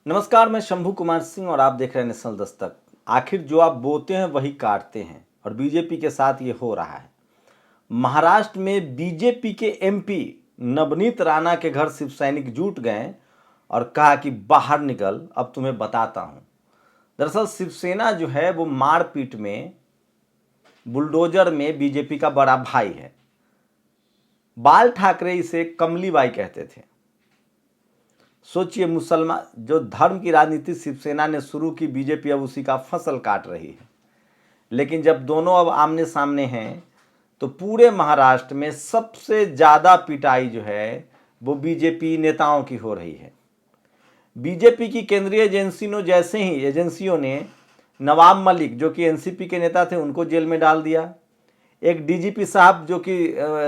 नमस्कार, मैं शंभू कुमार सिंह और आप देख रहे हैं नेशनल दस्तक। आखिर जो आप बोते हैं वही काटते हैं और बीजेपी के साथ ये हो रहा है। महाराष्ट्र में बीजेपी के एमपी नवनीत राणा के घर शिव सैनिक जुट गए और कहा कि बाहर निकल, अब तुम्हें बताता हूं। दरअसल शिवसेना जो है वो मारपीट में, बुलडोजर में बीजेपी का बड़ा भाई है। बाल ठाकरे इसे कमली बाई कहते थे। सोचिए, मुसलमान जो धर्म की राजनीति शिवसेना ने शुरू की, बीजेपी अब उसी का फसल काट रही है। लेकिन जब दोनों अब आमने सामने हैं तो पूरे महाराष्ट्र में सबसे ज़्यादा पिटाई जो है वो बीजेपी नेताओं की हो रही है। बीजेपी की केंद्रीय एजेंसियों ने नवाब मलिक जो कि एनसीपी के नेता थे उनको जेल में डाल दिया। एक डीजीपी साहब जो कि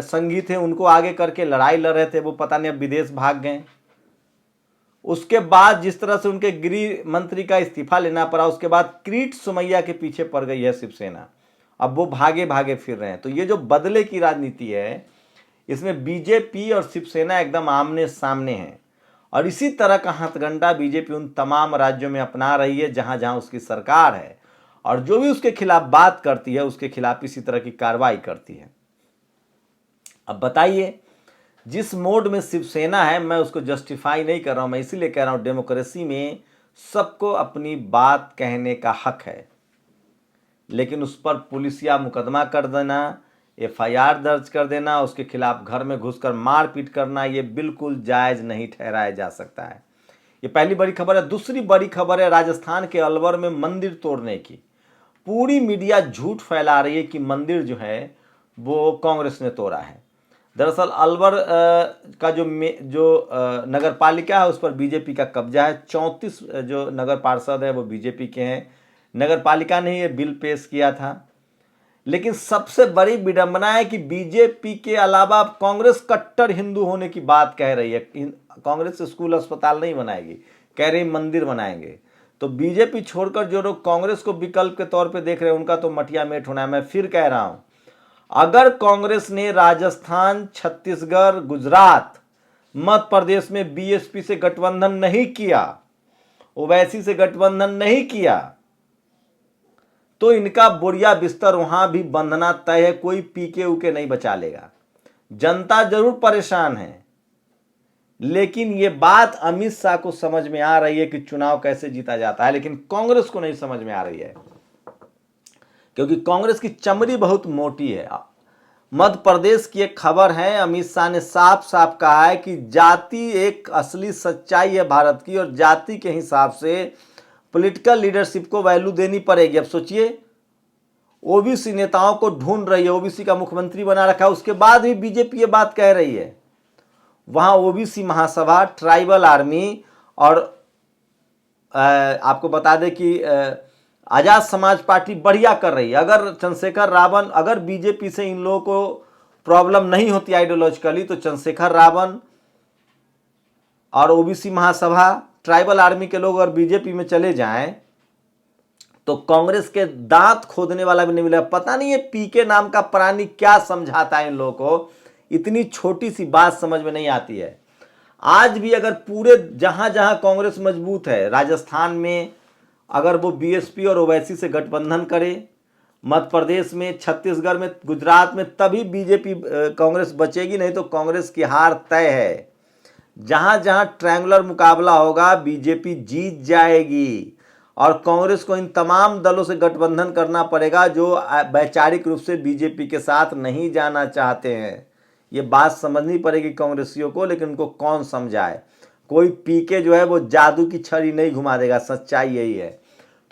संघी थे उनको आगे करके लड़ाई लड़ रहे थे, वो पता नहीं अब विदेश भाग गए। उसके बाद जिस तरह से उनके गृह मंत्री का इस्तीफा लेना पड़ा, उसके बाद किरीट सोमैया के पीछे पड़ गई है शिवसेना। अब वो भागे भागे फिर रहे हैं। तो ये जो बदले की राजनीति है, इसमें बीजेपी और शिवसेना एकदम आमने सामने हैं। और इसी तरह का हथकंडा बीजेपी उन तमाम राज्यों में अपना रही है जहां जहां उसकी सरकार है, और जो भी उसके खिलाफ बात करती है उसके खिलाफ इसी तरह की कार्रवाई करती है। अब बताइए, जिस मोड में शिवसेना है, मैं उसको जस्टिफाई नहीं कर रहा हूं, मैं इसीलिए कह रहा हूं डेमोक्रेसी में सबको अपनी बात कहने का हक है। लेकिन उस पर पुलिसिया मुकदमा कर देना, एफआईआर दर्ज कर देना, उसके खिलाफ घर में घुसकर मारपीट करना, ये बिल्कुल जायज़ नहीं ठहराया जा सकता है। ये पहली बड़ी खबर है। दूसरी बड़ी खबर है राजस्थान के अलवर में मंदिर तोड़ने की। पूरी मीडिया झूठ फैला रही है कि मंदिर जो है वो कांग्रेस ने तोड़ा है। दरअसल अलवर का जो नगर पालिका है उस पर बीजेपी का कब्जा है। 34 जो नगर पार्षद है वो बीजेपी के हैं। नगर पालिका ने ये बिल पेश किया था। लेकिन सबसे बड़ी विडंबना है कि बीजेपी के अलावा कांग्रेस कट्टर हिंदू होने की बात कह रही है। कांग्रेस स्कूल अस्पताल नहीं बनाएगी, कह रही मंदिर बनाएंगे। तो बीजेपी छोड़कर जो लोग कांग्रेस को विकल्प के तौर पे देख रहे हैं उनका तो मटिया मेट होना है। मैं फिर कह रहा हूं, अगर कांग्रेस ने राजस्थान, छत्तीसगढ़, गुजरात, मध्य प्रदेश में बीएसपी से गठबंधन नहीं किया, ओवैसी से गठबंधन नहीं किया, तो इनका बोरिया बिस्तर वहां भी बंधना तय है। कोई पीके उके नहीं बचा लेगा। जनता जरूर परेशान है, लेकिन ये बात अमित शाह को समझ में आ रही है कि चुनाव कैसे जीता जाता है, लेकिन कांग्रेस को नहीं समझ में आ रही है, क्योंकि कांग्रेस की चमड़ी बहुत मोटी है। मध्य प्रदेश की एक खबर है, अमित शाह ने साफ साफ कहा है कि जाति एक असली सच्चाई है भारत की, और जाति के हिसाब से पॉलिटिकल लीडरशिप को वैल्यू देनी पड़ेगी। अब सोचिए, ओबीसी नेताओं को ढूंढ रही है, ओबीसी का मुख्यमंत्री बना रखा है, उसके बाद भी बीजेपी ये बात कह रही है। वहां ओबीसी महासभा, ट्राइबल आर्मी और आपको बता दें कि आजाद समाज पार्टी बढ़िया कर रही है। अगर चंद्रशेखर रावण, अगर बीजेपी से इन लोगों को प्रॉब्लम नहीं होती आइडियोलॉजिकली, तो चंद्रशेखर रावण और ओबीसी महासभा, ट्राइबल आर्मी के लोग अगर बीजेपी में चले जाएं तो कांग्रेस के दांत खोदने वाला भी नहीं मिलेगा। पता नहीं ये पीके नाम का प्राणी क्या समझाता है इन लोगों को, इतनी छोटी सी बात समझ में नहीं आती है। आज भी अगर पूरे जहां जहां कांग्रेस मजबूत है, राजस्थान में अगर वो बीएसपी और ओवैसी से गठबंधन करे, मध्य प्रदेश में, छत्तीसगढ़ में, गुजरात में, तभी बीजेपी कांग्रेस बचेगी, नहीं तो कांग्रेस की हार तय है। जहां जहां ट्रायंगुलर मुकाबला होगा बीजेपी जीत जाएगी, और कांग्रेस को इन तमाम दलों से गठबंधन करना पड़ेगा जो वैचारिक रूप से बीजेपी के साथ नहीं जाना चाहते हैं। ये बात समझनी पड़ेगी कांग्रेसियों को, लेकिन उनको कौन समझाए। कोई पीके जो है वो जादू की छड़ी नहीं घुमा देगा, सच्चाई यही है।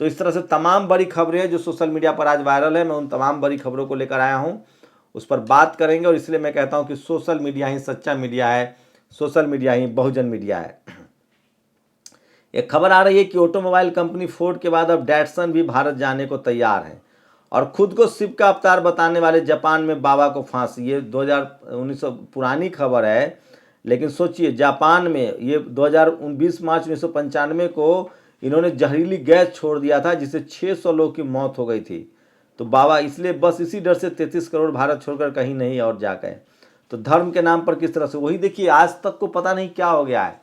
तो इस तरह से तमाम बड़ी खबरें जो सोशल मीडिया पर आज वायरल है, मैं उन तमाम बड़ी खबरों को लेकर आया हूं, उस पर बात करेंगे। और इसलिए मैं कहता हूं कि सोशल मीडिया ही सच्चा मीडिया है, सोशल मीडिया ही बहुजन मीडिया है। एक खबर आ रही है कि ऑटोमोबाइल कंपनी फोर्ड के बाद अब डैटसन भी भारत जाने को तैयार है, और खुद को शिव का अवतार बताने वाले जापान में बाबा को फांसी। ये 2019 पुरानी खबर है, लेकिन सोचिए, जापान में ये 2020 मार्च 1995 को इन्होंने जहरीली गैस छोड़ दिया था जिससे 600 लोग की मौत हो गई थी। तो बाबा इसलिए बस इसी डर से 33 करोड़ भारत छोड़कर कहीं नहीं और जा गए। तो धर्म के नाम पर किस तरह से, वही देखिए आज तक को पता नहीं क्या हो गया है।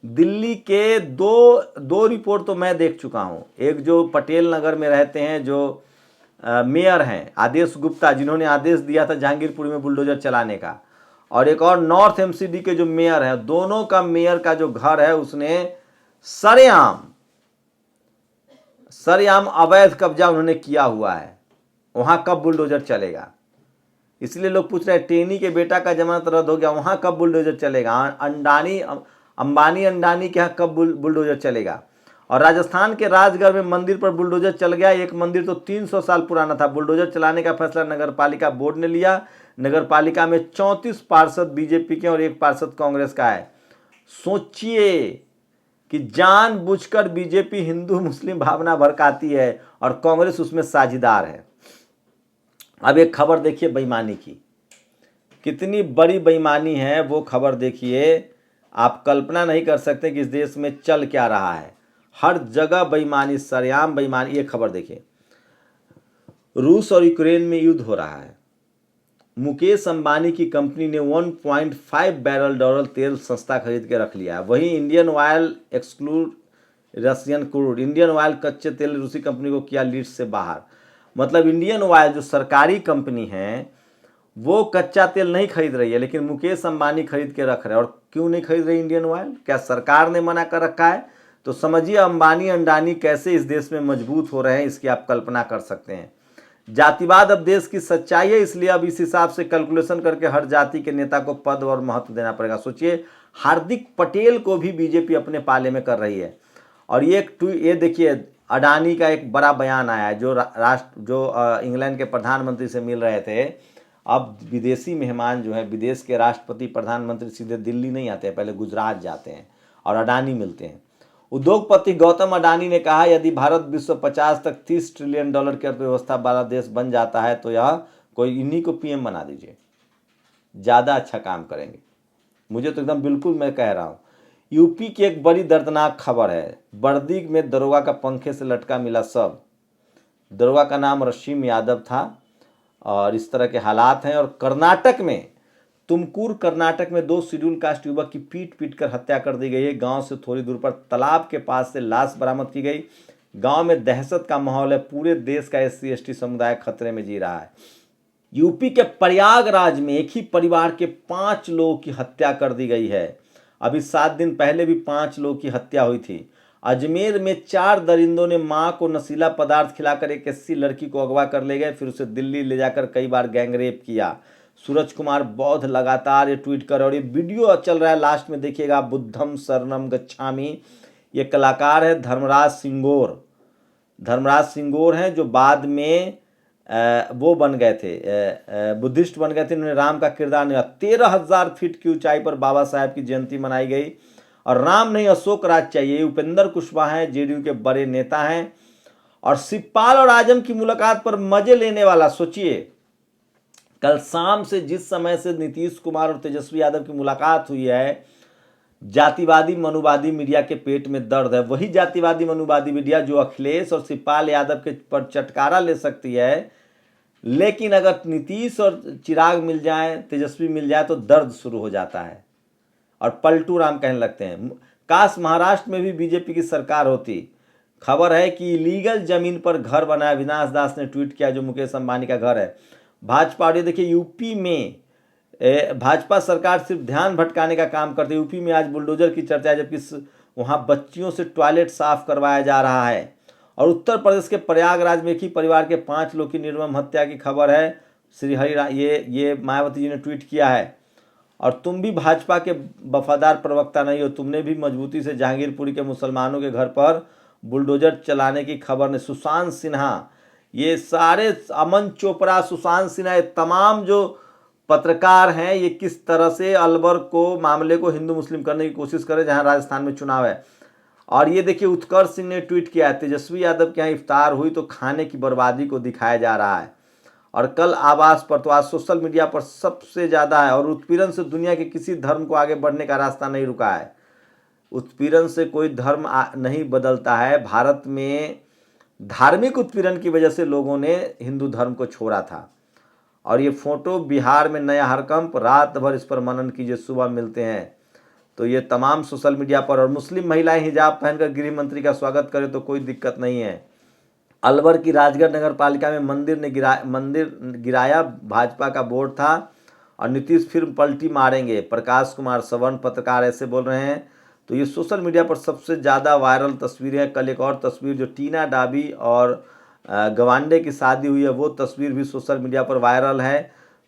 दिल्ली के दो रिपोर्ट तो मैं देख चुका हूँ। एक जो पटेल नगर में रहते हैं, जो मेयर हैं आदेश गुप्ता, जिन्होंने आदेश दिया था जहांगीरपुर में बुलडोजर चलाने का, और एक और नॉर्थ एमसीडी के जो मेयर हैं, दोनों का मेयर का जो घर है उसने सरेआम अवैध कब्जा उन्होंने किया हुआ है। वहां कब बुलडोजर चलेगा? इसलिए लोग पूछ रहे हैं टेनी के बेटा का जमानत रद्द हो गया, वहां कब बुलडोजर चलेगा? अंबानी अंडानी के यहाँ कब बुलडोजर चलेगा? और राजस्थान के राजगढ़ में मंदिर पर बुलडोजर चल गया। एक मंदिर तो 300 साल पुराना था। बुलडोजर चलाने का फैसला नगरपालिका बोर्ड ने लिया। नगरपालिका में 34 पार्षद बीजेपी के और 1 पार्षद कांग्रेस का है। सोचिए कि जानबूझकर बीजेपी हिंदू मुस्लिम भावना भड़काती है और कांग्रेस उसमें साझीदार है। अब एक खबर देखिए बेईमानी की, कितनी बड़ी बेईमानी है वो खबर देखिए। आप कल्पना नहीं कर सकते कि इस देश में चल क्या रहा है। हर जगह बेईमानी, सरेआम बेईमानी। ये खबर देखिए, रूस और यूक्रेन में युद्ध हो रहा है। मुकेश अंबानी की कंपनी ने 1.5 बैरल डॉलर तेल सस्ता खरीद के रख लिया है। वहीं Indian oil exclude Russian crude, Indian oil कच्चे तेल रूसी कंपनी को किया लिस्ट से बाहर। मतलब इंडियन ऑयल जो सरकारी कंपनी है वो कच्चा तेल नहीं खरीद रही है, लेकिन मुकेश अंबानी खरीद के रख रहे हैं। और क्यों नहीं खरीद रही इंडियन ऑयल? क्या सरकार ने मना कर रखा है? तो समझिए अंबानी अंडानी कैसे इस देश में मजबूत हो रहे हैं, इसकी आप कल्पना कर सकते हैं। जातिवाद अब देश की सच्चाई है, इसलिए अब इस हिसाब से कैलकुलेशन करके हर जाति के नेता को पद और महत्व देना पड़ेगा। सोचिए, हार्दिक पटेल को भी बीजेपी अपने पाले में कर रही है। और ये देखिए, अडानी का एक बड़ा बयान आया है। जो इंग्लैंड के प्रधानमंत्री से मिल रहे थे, अब विदेशी मेहमान जो है, विदेश के राष्ट्रपति प्रधानमंत्री सीधे दिल्ली नहीं आते हैं, पहले गुजरात जाते हैं और अडानी मिलते हैं। उद्योगपति गौतम अडानी ने कहा, यदि भारत विश्व 50 तक 30 ट्रिलियन डॉलर की अर्थव्यवस्था वाला देश बन जाता है तो यह कोई इन्हीं को पीएम बना दीजिए, ज़्यादा अच्छा काम करेंगे। मुझे तो एकदम बिल्कुल, मैं कह रहा हूँ। यूपी की एक बड़ी दर्दनाक खबर है। बर्दी में दरोगा का पंखे से लटका मिला शव। दरोगा का नाम रशीम यादव था और इस तरह के हालात हैं। और कर्नाटक में, तुमकुर कर्नाटक में 2 शेड्यूल कास्ट युवक की पीट कर हत्या कर दी गई है। गांव से थोड़ी दूर पर तालाब के पास से लाश बरामद की गई। गांव में दहशत का माहौल है। पूरे देश का SC/ST समुदाय खतरे में जी रहा है। यूपी के प्रयागराज में एक ही परिवार के 5 लोगों की हत्या कर दी गई है। अभी 7 दिन पहले भी 5 लोगों की हत्या हुई थी। अजमेर में 4 दरिंदों ने मां को नशीला पदार्थ खिलाकर एक SC लड़की को अगवा कर ले गए, फिर उसे दिल्ली ले जाकर कई बार गैंगरेप किया। सूरज कुमार बौद्ध लगातार ये ट्वीट कर, और ये वीडियो चल रहा है, लास्ट में देखिएगा, बुद्धम शरणम गच्छामि। ये कलाकार है धर्मराज सिंगोर हैं, जो बाद में वो बन गए थे, बुद्धिस्ट बन गए थे। इन्होंने राम का किरदार निभाया। 13,000 फीट की ऊंचाई पर बाबा साहेब की जयंती मनाई गई। और राम नहीं अशोक राज चाहिए। उपेंद्र कुशवाहा हैं, जेडीयू के बड़े नेता हैं। और शिवपाल और आजम की मुलाकात पर मजे लेने वाला, सोचिए, कल शाम से जिस समय से नीतीश कुमार और तेजस्वी यादव की मुलाकात हुई है, जातिवादी मनुवादी मीडिया के पेट में दर्द है। वही जातिवादी मनुवादी मीडिया जो अखिलेश और शिवपाल यादव के पर चटकारा ले सकती है, लेकिन अगर नीतीश और चिराग मिल जाए, तेजस्वी मिल जाए, तो दर्द शुरू हो जाता है और पलटू राम कहने लगते हैं। काश महाराष्ट्र में भी बीजेपी की सरकार होती। खबर है कि इलीगल जमीन पर घर बनाया। अविनाश दास ने ट्वीट किया, जो मुकेश अंबानी का घर है। भाजपा, और ये देखिए, यूपी में भाजपा सरकार सिर्फ ध्यान भटकाने का काम करती है। यूपी में आज बुलडोजर की चर्चा है, जबकि वहां बच्चियों से टॉयलेट साफ करवाया जा रहा है। और उत्तर प्रदेश के प्रयागराज में एक ही परिवार के 5 लोग की निर्मम हत्या की खबर है। श्री ये मायावती जी ने ट्वीट किया है। और तुम भी भाजपा के वफादार प्रवक्ता नहीं हो। तुमने भी मजबूती से जहांगीरपुरी के मुसलमानों के घर पर बुलडोजर चलाने की खबर ने, सुशांत सिन्हा, ये सारे, अमन चोपड़ा, सुशांत सिन्हा, तमाम जो पत्रकार हैं, ये किस तरह से अलवर को, मामले को हिंदू मुस्लिम करने की कोशिश करें, जहां राजस्थान में चुनाव है। और ये देखिए, उत्कर्ष सिंह ने ट्वीट किया है, तेजस्वी यादव के यहाँ इफ्तार हुई तो खाने की बर्बादी को दिखाया जा रहा है। और कल आवास पर, तो आज सोशल मीडिया पर सबसे ज़्यादा है। और उत्पीड़न से दुनिया के किसी धर्म को आगे बढ़ने का रास्ता नहीं रुका है। उत्पीड़न से कोई धर्म नहीं बदलता है। भारत में धार्मिक उत्पीड़न की वजह से लोगों ने हिंदू धर्म को छोड़ा था। और ये फोटो बिहार में नया हरकंप, रात भर इस पर मनन कीजिए, सुबह मिलते हैं। तो ये तमाम सोशल मीडिया पर। और मुस्लिम महिलाएं हिजाब पहनकर गृह मंत्री का स्वागत करें तो कोई दिक्कत नहीं है। अलवर की राजगढ़ नगर पालिका में मंदिर गिराया भाजपा का बोर्ड था और नीतीश फिर पलटी मारेंगे, प्रकाश कुमार सवर्ण पत्रकार ऐसे बोल रहे हैं। तो ये सोशल मीडिया पर सबसे ज़्यादा वायरल तस्वीरें हैं। कल एक और तस्वीर जो टीना डाबी और गवांडे की शादी हुई है वो तस्वीर भी सोशल मीडिया पर वायरल है।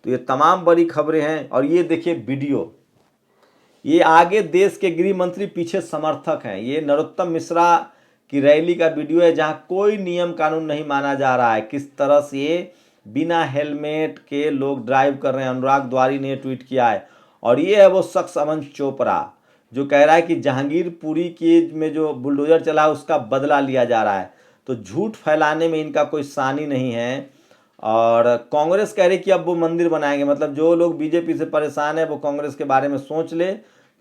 तो ये तमाम बड़ी खबरें हैं। और ये देखिए वीडियो, ये आगे देश के गृह मंत्री पीछे समर्थक हैं। ये नरोत्तम मिश्रा की रैली का वीडियो है जहां कोई नियम कानून नहीं माना जा रहा है। किस तरह से बिना हेलमेट के लोग ड्राइव कर रहे हैं, अनुराग द्वारी ने ट्वीट किया है। और ये है वो शख्स अमन चोपड़ा जो कह रहा है कि जहांगीरपुरी के में जो बुलडोजर चला है उसका बदला लिया जा रहा है। तो झूठ फैलाने में इनका कोई सानी नहीं है। और कांग्रेस कह रही कि अब वो मंदिर बनाएंगे, मतलब जो लोग बीजेपी से परेशान है वो कांग्रेस के बारे में सोच ले,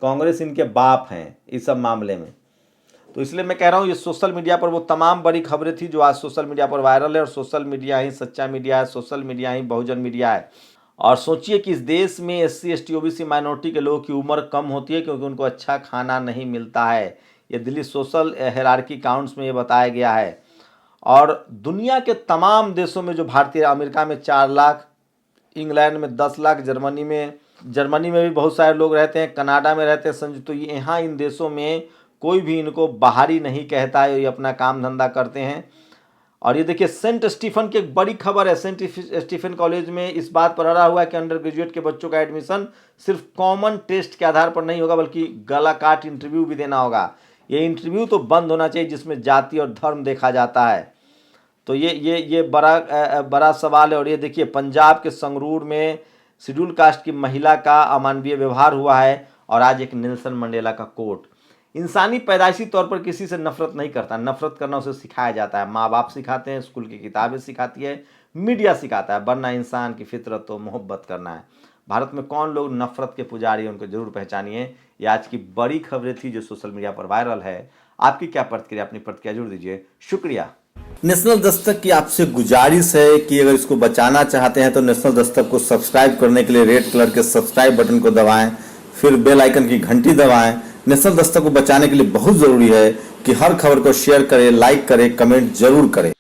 कांग्रेस इनके बाप हैं इस सब मामले में। तो इसलिए मैं कह रहा हूँ ये सोशल मीडिया पर वो तमाम बड़ी खबरें थी जो आज सोशल मीडिया पर वायरल है। और सोशल मीडिया ही सच्चा मीडिया है, सोशल मीडिया ही बहुजन मीडिया है। और सोचिए कि इस देश में SC ST OBC माइनॉरिटी के लोगों की उम्र कम होती है क्योंकि उनको अच्छा खाना नहीं मिलता है। ये दिल्ली सोशल हायरार्की काउंट्स में ये बताया गया है। और दुनिया के तमाम देशों में जो भारतीय, अमेरिका में 4 लाख, इंग्लैंड में 10 लाख, जर्मनी में भी बहुत सारे लोग रहते हैं, कनाडा में रहते हैं संयुक्त। तो यहाँ इन देशों में कोई भी इनको बाहरी नहीं कहता है, ये अपना काम धंधा करते हैं। और ये देखिए सेंट स्टीफन की एक बड़ी खबर है। सेंट स्टीफन कॉलेज में इस बात पर अड़ा हुआ है कि अंडर ग्रेजुएट के बच्चों का एडमिशन सिर्फ कॉमन टेस्ट के आधार पर नहीं होगा बल्कि गला काट इंटरव्यू भी देना होगा। ये इंटरव्यू तो बंद होना चाहिए जिसमें जाति और धर्म देखा जाता है। तो ये बड़ा सवाल है। और ये देखिए पंजाब के संगरूर में शेड्यूल कास्ट की महिला का अमानवीय व्यवहार हुआ है। और आज एक नेल्सन मंडेला का कोट। इंसानी पैदाइशी तौर पर किसी से नफरत नहीं करता, नफरत करना उसे सिखाया जाता है। माँ बाप सिखाते हैं, स्कूल की किताबें सिखाती है, मीडिया सिखाता है, वरना इंसान की फितरत तो मोहब्बत करना है। भारत में कौन लोग नफरत के पुजारी हैं उनको जरूर पहचानिए। ये आज की बड़ी खबरें थी जो सोशल मीडिया पर वायरल है। आपकी क्या प्रतिक्रिया, अपनी प्रतिक्रिया जरूर दीजिए। शुक्रिया। नेशनल दस्तक की आपसे गुजारिश है कि अगर इसको बचाना चाहते हैं तो नेशनल दस्तक को सब्सक्राइब करने के लिए रेड कलर के सब्सक्राइब बटन को दबाएं, फिर बेल आइकन की घंटी दबाएं। नेशनल दस्तक को बचाने के लिए बहुत जरूरी है कि हर खबर को शेयर करें, लाइक करें, कमेंट जरूर करें।